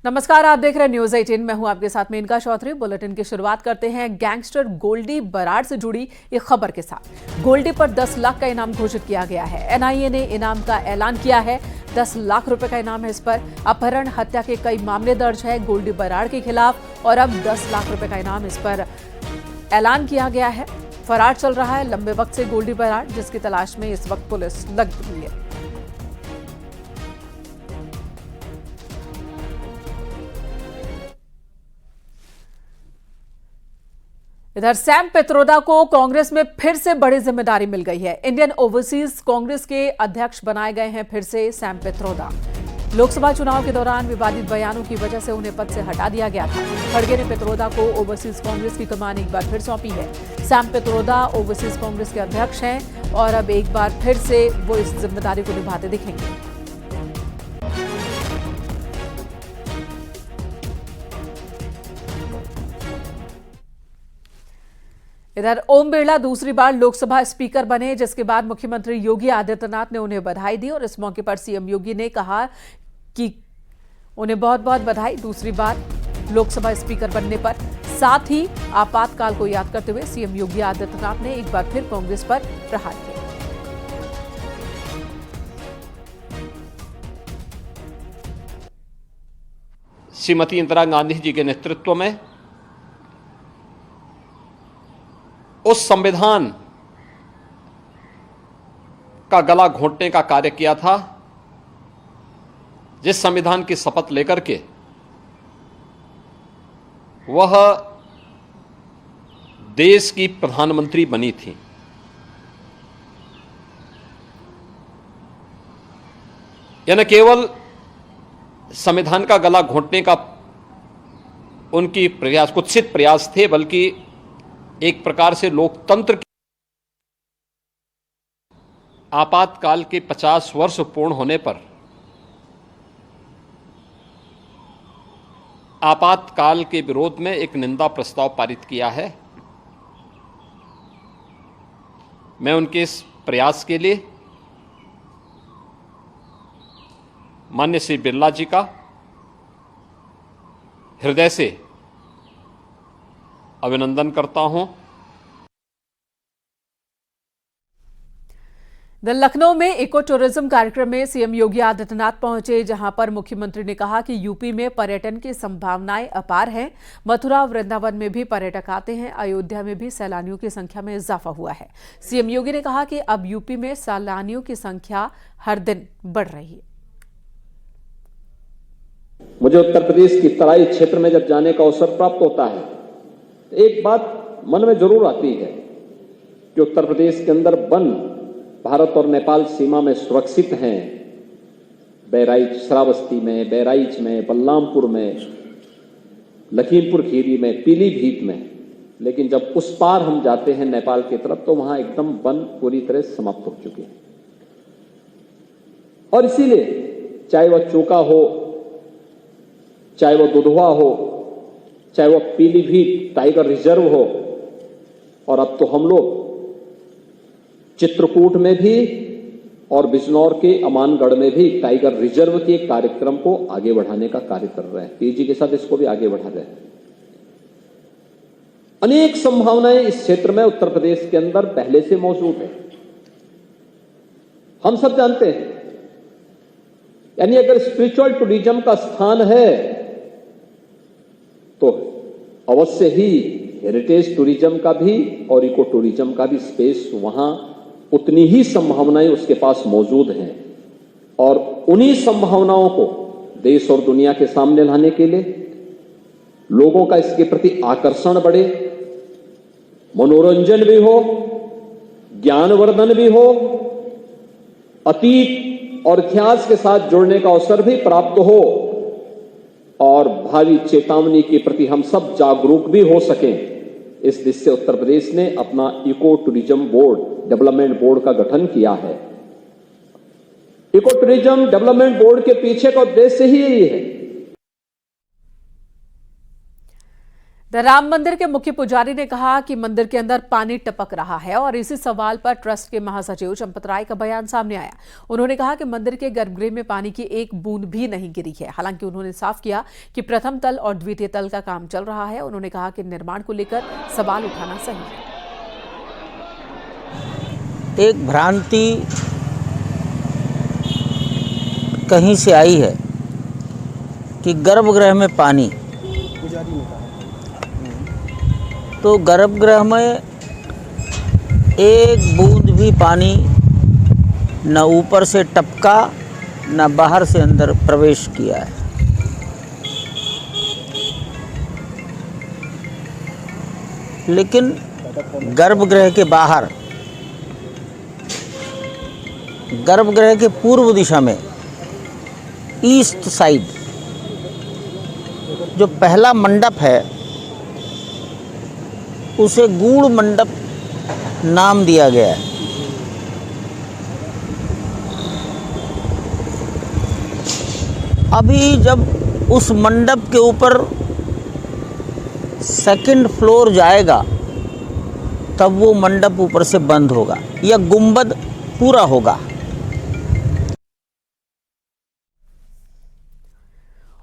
नमस्कार, आप देख रहे हैं न्यूज 18। मैं हूं आपके साथ मेनका चौधरी। बुलेटिन की शुरुआत करते हैं गैंगस्टर गोल्डी बराड़ से जुड़ी एक खबर के साथ। गोल्डी पर 10 लाख का इनाम घोषित किया गया है। एनआईए ने इनाम का ऐलान किया है। 10 लाख रुपए का इनाम है इस पर। अपहरण, हत्या के कई मामले दर्ज है गोल्डी बराड़ के खिलाफ और अब 10 लाख रुपए का इनाम इस पर ऐलान किया गया है। फरार चल रहा है लंबे वक्त से गोल्डी बराड़, जिसकी तलाश में इस वक्त पुलिस लगी हुई है। इधर सैम पित्रोदा को कांग्रेस में फिर से बड़ी जिम्मेदारी मिल गई है। इंडियन ओवरसीज कांग्रेस के अध्यक्ष बनाए गए हैं फिर से सैम पित्रोदा। लोकसभा चुनाव के दौरान विवादित बयानों की वजह से उन्हें पद से हटा दिया गया था। खड़गे ने पित्रोदा को ओवरसीज कांग्रेस की कमान एक बार फिर सौंपी है। सैम पित्रोदा ओवरसीज कांग्रेस के अध्यक्ष हैं और अब एक बार फिर से वो इस जिम्मेदारी को निभाते दिखेंगे। इधर ओम बिरला दूसरी बार लोकसभा स्पीकर बने, जिसके बाद मुख्यमंत्री योगी आदित्यनाथ ने उन्हें बधाई दी और इस मौके पर सीएम योगी ने कहा कि उन्हें बहुत बहुत बधाई दूसरी बार लोकसभा स्पीकर बनने पर। साथ ही आपातकाल को याद करते हुए सीएम योगी आदित्यनाथ ने एक बार फिर कांग्रेस पर प्रहार किया। श्रीमती इंदिरा गांधी जी के नेतृत्व में उस संविधान का गला घोंटने का कार्य किया था जिस संविधान की शपथ लेकर के वह देश की प्रधानमंत्री बनी थी। यह न केवल संविधान का गला घोंटने का उनकी कुत्सित प्रयास थे, बल्कि एक प्रकार से लोकतंत्र के आपातकाल के 50 वर्ष पूर्ण होने पर आपातकाल के विरोध में एक निंदा प्रस्ताव पारित किया है। मैं उनके इस प्रयास के लिए माननीय श्री बिरला जी का हृदय से अभिनंदन करता हूं। लखनऊ में इको टूरिज्म कार्यक्रम में सीएम योगी आदित्यनाथ पहुंचे, जहां पर मुख्यमंत्री ने कहा कि यूपी में पर्यटन की संभावनाएं अपार हैं। मथुरा, वृंदावन में भी पर्यटक आते हैं। अयोध्या में भी सैलानियों की संख्या में इजाफा हुआ है। सीएम योगी ने कहा कि अब यूपी में सैलानियों की संख्या हर दिन बढ़ रही है। मुझे उत्तर प्रदेश की तराई क्षेत्र में जब जाने का अवसर प्राप्त होता है, एक बात मन में जरूर आती है कि उत्तर प्रदेश के अंदर वन भारत और नेपाल सीमा में सुरक्षित हैं। बहराइच, श्रावस्ती में, बहराइच में, बलरामपुर में, लखीमपुर खीरी में, पीलीभीत में, लेकिन जब उस पार हम जाते हैं नेपाल की तरफ तो वहां एकदम वन पूरी तरह समाप्त हो चुके हैं। और इसीलिए चाहे वह चोका हो, चाहे वह दुधवा हो, चाहे वह पीलीभीत टाइगर रिजर्व हो, और अब तो हम लोग चित्रकूट में भी और बिजनौर के अमानगढ़ में भी टाइगर रिजर्व के कार्यक्रम को आगे बढ़ाने का कार्य कर रहे हैं। पीजी के साथ इसको भी आगे बढ़ा रहे हैं। अनेक संभावनाएं इस क्षेत्र में उत्तर प्रदेश के अंदर पहले से मौजूद है। हम सब जानते हैं, यानी अगर स्पिरिचुअल टूरिज्म का स्थान है तो अवश्य ही हेरिटेज टूरिज्म का भी और इको टूरिज्म का भी स्पेस, वहां उतनी ही संभावनाएं उसके पास मौजूद हैं। और उन्हीं संभावनाओं को देश और दुनिया के सामने लाने के लिए लोगों का इसके प्रति आकर्षण बढ़े, मनोरंजन भी हो, ज्ञानवर्धन भी हो, अतीत और इतिहास के साथ जुड़ने का अवसर भी प्राप्त हो और भावी चेतावनी के प्रति हम सब जागरूक भी हो सकें। इस दिशा से उत्तर प्रदेश ने अपना eco tourism board, development board का गठन किया है। इको टूरिज्म डेवलपमेंट बोर्ड के पीछे का उद्देश्य ही यही है। राम मंदिर के मुख्य पुजारी ने कहा कि मंदिर के अंदर पानी टपक रहा है और इसी सवाल पर ट्रस्ट के महासचिव चंपत राय का बयान सामने आया। उन्होंने कहा कि मंदिर के गर्भगृह में पानी की एक बूंद भी नहीं गिरी है। हालांकि उन्होंने साफ किया कि प्रथम तल और द्वितीय तल का काम चल रहा है। उन्होंने कहा कि निर्माण को लेकर सवाल उठाना सही है। एक भ्रांति कहीं से आई है कि गर्भगृह में पानी, तो गर्भगृह में एक बूंद भी पानी न ऊपर से टपका न बाहर से अंदर प्रवेश किया है। लेकिन गर्भगृह के बाहर, गर्भगृह के पूर्व दिशा में ईस्ट साइड जो पहला मंडप है उसे गूढ़ मंडप नाम दिया गया है। अभी जब उस मंडप के ऊपर सेकंड फ्लोर जाएगा तब वो मंडप ऊपर से बंद होगा या गुंबद पूरा होगा।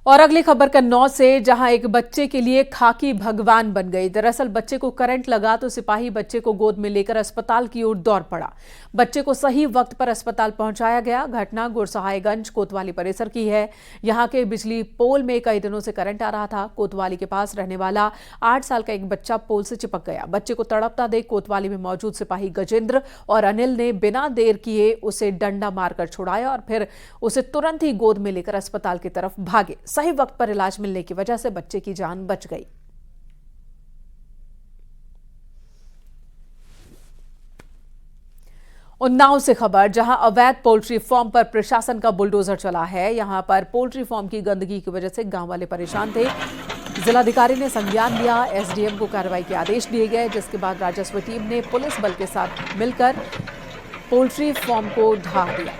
और अगली खबर कन्नौज से, जहां एक बच्चे के लिए खाकी भगवान बन गई। दरअसल बच्चे को करंट लगा तो सिपाही बच्चे को गोद में लेकर अस्पताल की ओर दौड़ पड़ा। बच्चे को सही वक्त पर अस्पताल पहुंचाया गया। घटना गुरसहायगंज कोतवाली परिसर की है। यहां के बिजली पोल में कई दिनों से करंट आ रहा था। कोतवाली के पास रहने वाला 8 साल का एक बच्चा पोल से चिपक गया। बच्चे को तड़पता देख कोतवाली में मौजूद सिपाही गजेंद्र और अनिल ने बिना देर किए उसे डंडा मारकर छुड़ाया और फिर उसे तुरंत ही गोद में लेकर अस्पताल की तरफ भागे। सही वक्त पर इलाज मिलने की वजह से बच्चे की जान बच गई। उन्नाव से खबर, जहां अवैध पोल्ट्री फार्म पर प्रशासन का बुलडोजर चला है। यहां पर पोल्ट्री फार्म की गंदगी की वजह से गांव वाले परेशान थे। जिलाधिकारी ने संज्ञान लिया। एसडीएम को कार्रवाई के आदेश दिए गए, जिसके बाद राजस्व टीम ने पुलिस बल के साथ मिलकर पोल्ट्री फार्म को ढा दिया।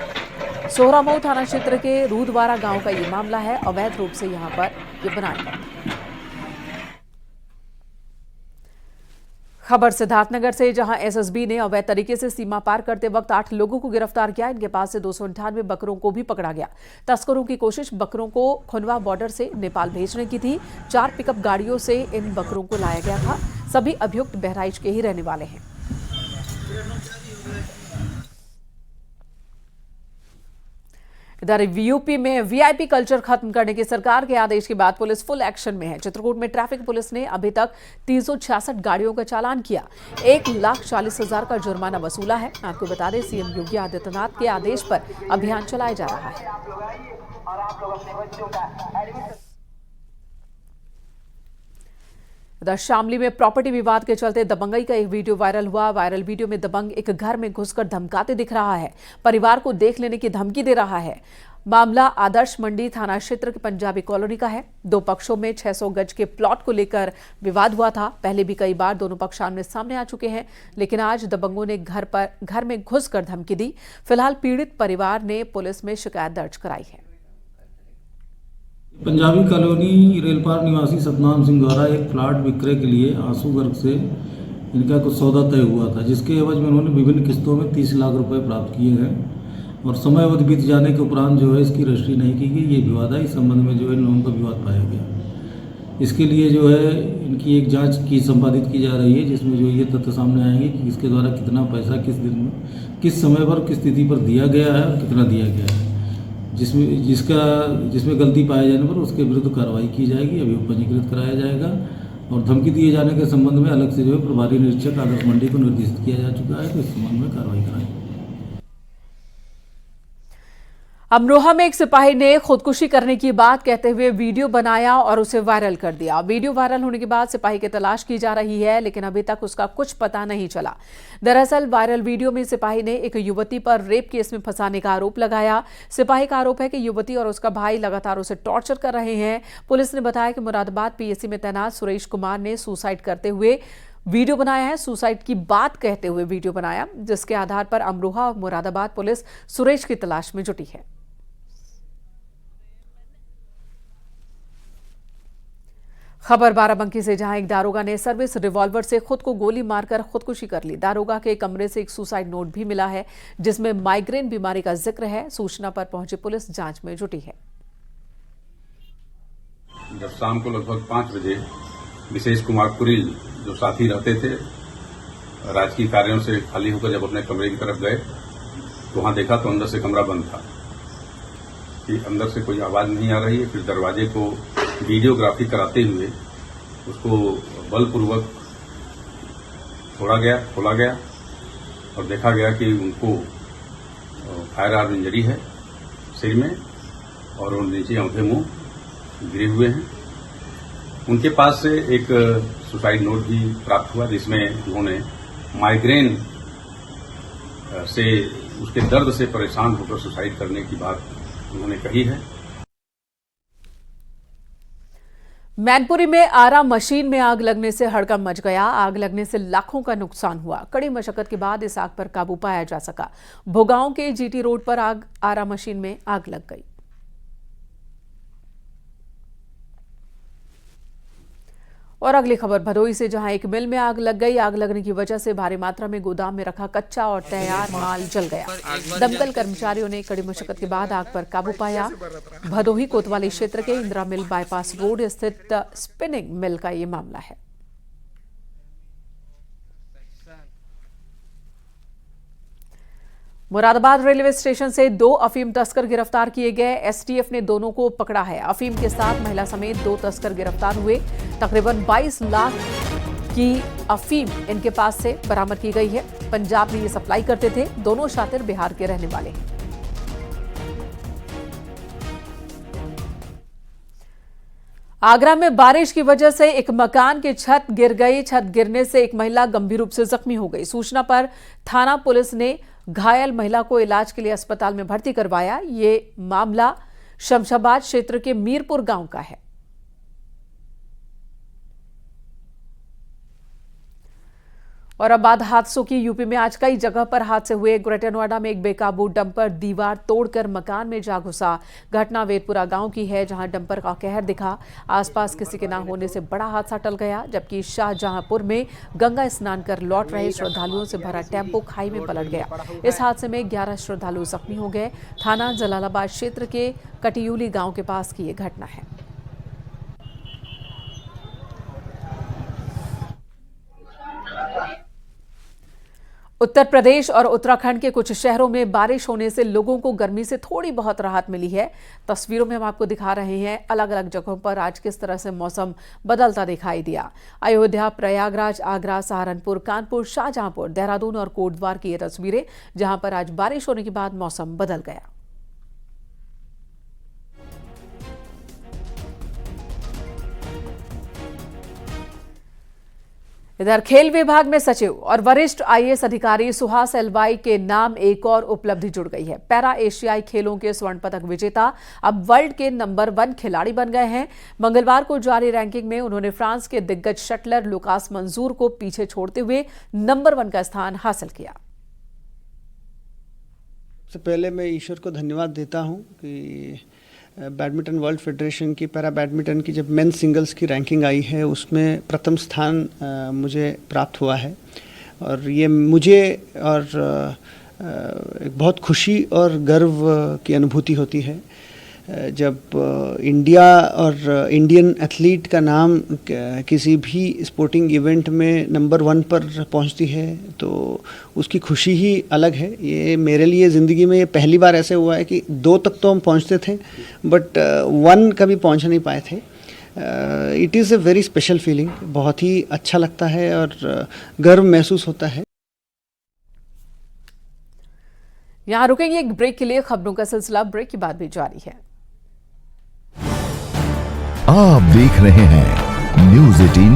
सोहरामऊ थाना क्षेत्र के रूदवारा गांव का ये मामला है। अवैध रूप से यहां पर ये बनाया गया था। खबर सिद्धार्थनगर से, जहां एसएसबी ने अवैध तरीके से सीमा पार करते वक्त 8 लोगों को गिरफ्तार किया। इनके पास से 298 बकरों को भी पकड़ा गया। तस्करों की कोशिश बकरों को खुनवा बॉर्डर से नेपाल भेजने की थी। 4 पिकअप गाड़ियों से इन बकरों को लाया गया था। सभी अभियुक्त बहराइच के ही रहने वाले हैं। इधर यूपी में वीआईपी कल्चर खत्म करने के सरकार के आदेश के बाद पुलिस फुल एक्शन में है। चित्रकूट में ट्रैफिक पुलिस ने अभी तक 366 गाड़ियों का चालान किया। 1,40,000 का जुर्माना वसूला है। आपको बता दें, सीएम योगी आदित्यनाथ के आदेश पर अभियान चलाया जा रहा है। इधर शामली में प्रॉपर्टी विवाद के चलते दबंगई का एक वीडियो वायरल हुआ। वायरल वीडियो में दबंग एक घर में घुसकर धमकाते दिख रहा है। परिवार को देख लेने की धमकी दे रहा है। मामला आदर्श मंडी थाना क्षेत्र के पंजाबी कॉलोनी का है। 2 पक्षों में 600 गज के प्लॉट को लेकर विवाद हुआ था। पहले भी कई बार दोनों पक्ष आमने सामने आ चुके हैं, लेकिन आज दबंगों ने घर में घुसकर धमकी दी। फिलहाल पीड़ित परिवार ने पुलिस में शिकायत दर्ज कराई है। पंजाबी कॉलोनी रेलपार निवासी सतनाम सिंह द्वारा एक प्लाट विक्रय के लिए आंसू गर्ग से इनका कुछ सौदा तय हुआ था, जिसके एवज में उन्होंने विभिन्न किस्तों में 30 लाख रुपए प्राप्त किए हैं और समय अवधि बीत जाने के उपरांत जो है इसकी रजिस्ट्री नहीं की गई। ये विवाद है। इस संबंध में जो है इन लोगों का विवाद पाया गया। इसके लिए जो है इनकी एक जाँच की संपादित की जा रही है, जिसमें जो ये तथ्य सामने आएंगे कि इसके द्वारा कितना पैसा किस दिन में किस समय पर किस तिथि पर दिया गया है और कितना दिया गया है। जिसमें गलती पाए जाने पर उसके विरुद्ध कार्रवाई की जाएगी, अभियोग पंजीकृत कराया जाएगा और धमकी दिए जाने के संबंध में अलग से जो है प्रभारी निरीक्षक आदर्श मंडी को निर्देशित किया जा चुका है, तो इस संबंध में कार्रवाई कराएगी। अमरोहा में एक सिपाही ने खुदकुशी करने की बात कहते हुए वीडियो बनाया और उसे वायरल कर दिया। वीडियो वायरल होने के बाद सिपाही की तलाश की जा रही है, लेकिन अभी तक उसका कुछ पता नहीं चला। दरअसल वायरल वीडियो में सिपाही ने एक युवती पर रेप केस में फंसाने का आरोप लगाया। सिपाही का आरोप है कि युवती और उसका भाई लगातार उसे टॉर्चर कर रहे हैं। पुलिस ने बताया कि मुरादाबाद पीएसी में तैनात सुरेश कुमार ने सुसाइड करते हुए वीडियो बनाया है। सुसाइड की बात कहते हुए वीडियो बनाया, जिसके आधार पर अमरोहा और मुरादाबाद पुलिस सुरेश की तलाश में जुटी है। खबर बाराबंकी से, जहां एक दारोगा ने सर्विस रिवॉल्वर से खुद को गोली मारकर खुदकुशी कर ली। दारोगा के कमरे से एक सुसाइड नोट भी मिला है जिसमें माइग्रेन बीमारी का जिक्र है। सूचना पर पहुंची पुलिस जांच में जुटी है। जब शाम को लगभग 5 बजे विशेष कुमार कुरिल जो साथी रहते थे, राजकीय कार्यों से खाली होकर जब अपने कमरे की तरफ गए तो वहां देखा तो अंदर से कमरा बंद था, कि अंदर से कोई आवाज नहीं आ रही है। फिर दरवाजे को वीडियोग्राफी कराते हुए उसको बलपूर्वक खोला गया और देखा गया कि उनको फायर आर्म इंजरी है सिर में और वो नीचे आंखें मुंह गिरे हुए हैं। उनके पास से एक सुसाइड नोट भी प्राप्त हुआ जिसमें उन्होंने माइग्रेन से, उसके दर्द से परेशान होकर सुसाइड करने की बात उन्होंने कही है। मैनपुरी में आरा मशीन में आग लगने से हड़कंप मच गया। आग लगने से लाखों का नुकसान हुआ। कड़ी मशक्कत के बाद इस आग पर काबू पाया जा सका। भोगांव के जीटी रोड पर आरा मशीन में आग लग गई। और अगली खबर भदोही से, जहां एक मिल में आग लग गई। आग लगने की वजह से भारी मात्रा में गोदाम में रखा कच्चा और तैयार माल जल गया। दमकल कर्मचारियों ने कड़ी मशक्कत के बाद आग पर काबू पाया। भदोही कोतवाली क्षेत्र के इंदिरा मिल बाईपास रोड स्थित स्पिनिंग मिल का ये मामला है। मुरादाबाद रेलवे स्टेशन से 2 अफीम तस्कर गिरफ्तार किए गए। एसटीएफ ने दोनों को पकड़ा है। अफीम के साथ महिला समेत 2 तस्कर गिरफ्तार हुए। तकरीबन 22 लाख की अफीम इनके पास से बरामद की गई है। पंजाब में ये सप्लाई करते थे। दोनों शातिर बिहार के रहने वाले हैं। आगरा में बारिश की वजह से एक मकान की छत गिर गई। छत गिरने से एक महिला गंभीर रूप से जख्मी हो गई। सूचना पर थाना पुलिस ने घायल महिला को इलाज के लिए अस्पताल में भर्ती करवाया। ये मामला शमशाबाद क्षेत्र के मीरपुर गांव का है। और अब बात हादसों की। यूपी में आज कई जगह पर हादसे हुए। ग्रेटर नोएडा में एक बेकाबू डंपर दीवार तोड़कर मकान में जा घुसा। घटना वेदपुरा गांव की है, जहां डंपर का कहर दिखा। आसपास किसी के न होने से बड़ा हादसा टल गया। जबकि शाहजहांपुर में गंगा स्नान कर लौट रहे श्रद्धालुओं से भरा टेम्पो खाई में पलट गया। इस हादसे में 11 श्रद्धालु जख्मी हो गए। थाना जलालाबाद क्षेत्र के कटियूली गांव के पास की ये घटना है। उत्तर प्रदेश और उत्तराखंड के कुछ शहरों में बारिश होने से लोगों को गर्मी से थोड़ी बहुत राहत मिली है। तस्वीरों में हम आपको दिखा रहे हैं अलग अलग जगहों पर आज किस तरह से मौसम बदलता दिखाई दिया। अयोध्या, प्रयागराज, आगरा, सहारनपुर, कानपुर, शाहजहांपुर, देहरादून और कोटद्वार की ये तस्वीरें, जहां पर आज बारिश होने के बाद मौसम बदल गया। इधर खेल विभाग में सचिव और वरिष्ठ आईएएस अधिकारी सुहास एलवाई के नाम एक और उपलब्धि जुड़ गई है। पैरा एशियाई खेलों के स्वर्ण पदक विजेता अब वर्ल्ड के नंबर 1 खिलाड़ी बन गए हैं। मंगलवार को जारी रैंकिंग में उन्होंने फ्रांस के दिग्गज शटलर लुकास मंजूर को पीछे छोड़ते हुए नंबर 1 का स्थान हासिल किया। सबसे पहले मैं ईश्वर को धन्यवाद देता हूं कि बैडमिंटन वर्ल्ड फेडरेशन की पैरा बैडमिंटन की जब मेंस सिंगल्स की रैंकिंग आई है उसमें प्रथम स्थान मुझे प्राप्त हुआ है। और ये मुझे और एक बहुत खुशी और गर्व की अनुभूति होती है जब इंडिया और इंडियन एथलीट का नाम किसी भी स्पोर्टिंग इवेंट में नंबर 1 पर पहुंचती है तो उसकी खुशी ही अलग है। ये मेरे लिए ज़िंदगी में ये पहली बार ऐसे हुआ है कि 2 तक तो हम पहुंचते थे बट 1 कभी पहुंच नहीं पाए थे। It is a very special feeling. बहुत ही अच्छा लगता है और गर्व महसूस होता है। यहाँ रुकेंगे एक ब्रेक के लिए। खबरों का सिलसिला ब्रेक के बाद भी जारी है। आप देख रहे हैं न्यूज़ 18